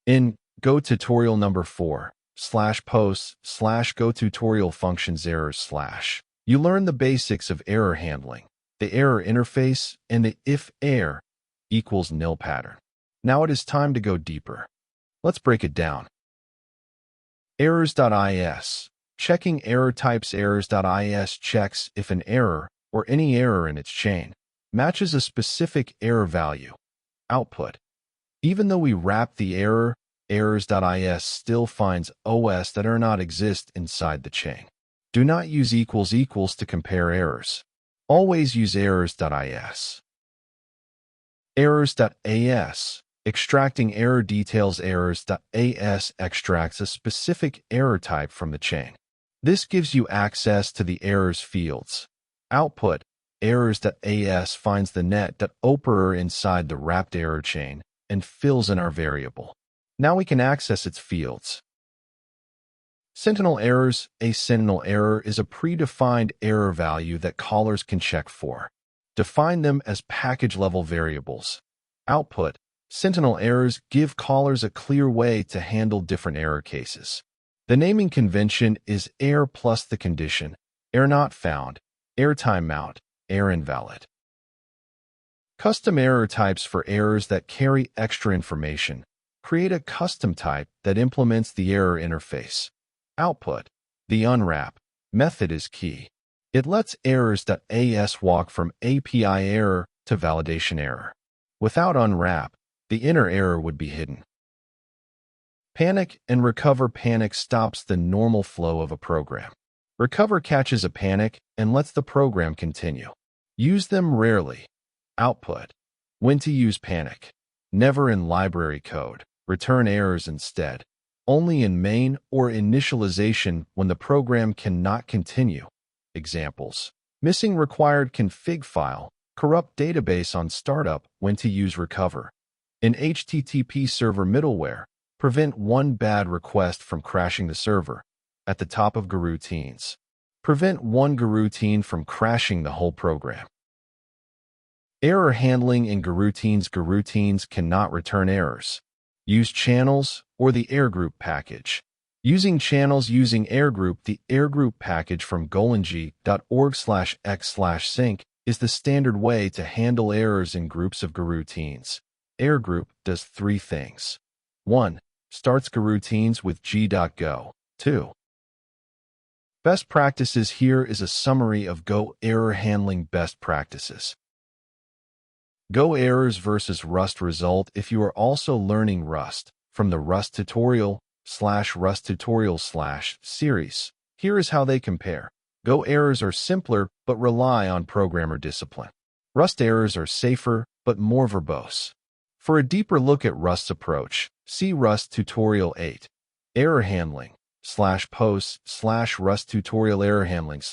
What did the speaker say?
In Go tutorial number 4, /posts/go tutorial functions errors / you learn the basics of error handling, the error interface, and the if error equals nil pattern. Now it is time to go deeper. Let's break it down. Errors.is. Checking error types. Errors.is checks if an error, or any error in its chain, matches a specific error value. Output. Even though we wrap the error, errors.is still finds OS that are not exist inside the chain. Do not use equals equals to compare errors. Always use errors.is. Errors.as. Extracting error details. Errors.as extracts a specific error type from the chain. This gives you access to the errors fields. Output. Errors.as finds the net.operer inside the wrapped error chain and fills in our variable. Now we can access its fields. Sentinel errors. A Sentinel error is a predefined error value that callers can check for. Define them as package-level variables. Output. Sentinel errors give callers a clear way to handle different error cases. The naming convention is error plus the condition, error not found, error timeout, error invalid. Custom error types for errors that carry extra information. Create a custom type that implements the error interface. Output. The unwrap method is key. It lets errors.as walk from API error to validation error. Without unwrap, the inner error would be hidden. Panic and recover. Panic stops the normal flow of a program. Recover catches a panic and lets the program continue. Use them rarely. Output. When to use panic. Never in library code. Return errors instead. Only in main or initialization when the program cannot continue. Examples. Missing required config file. Corrupt database on startup. When to use recover. In HTTP server middleware, prevent one bad request from crashing the server. At the top of goroutines. Prevent one goroutine from crashing the whole program. Error handling in goroutines. Goroutines cannot return errors. Use channels or the errorgroup package. Using channels. Using errorgroup. The errorgroup package from golang.org/x/sync is the standard way to handle errors in groups of goroutines. Errorgroup does 3 things. 1. Starts goroutines with g.go. 2. Best practices. Here is a summary of Go error handling best practices. Go errors versus Rust result. If you are also learning Rust from the Rust tutorial /tutorial/series, here is how they compare. Go errors are simpler but rely on programmer discipline. Rust errors are safer but more verbose. For a deeper look at Rust's approach, see Rust Tutorial 8. Error handling /posts/Rust tutorial error handling /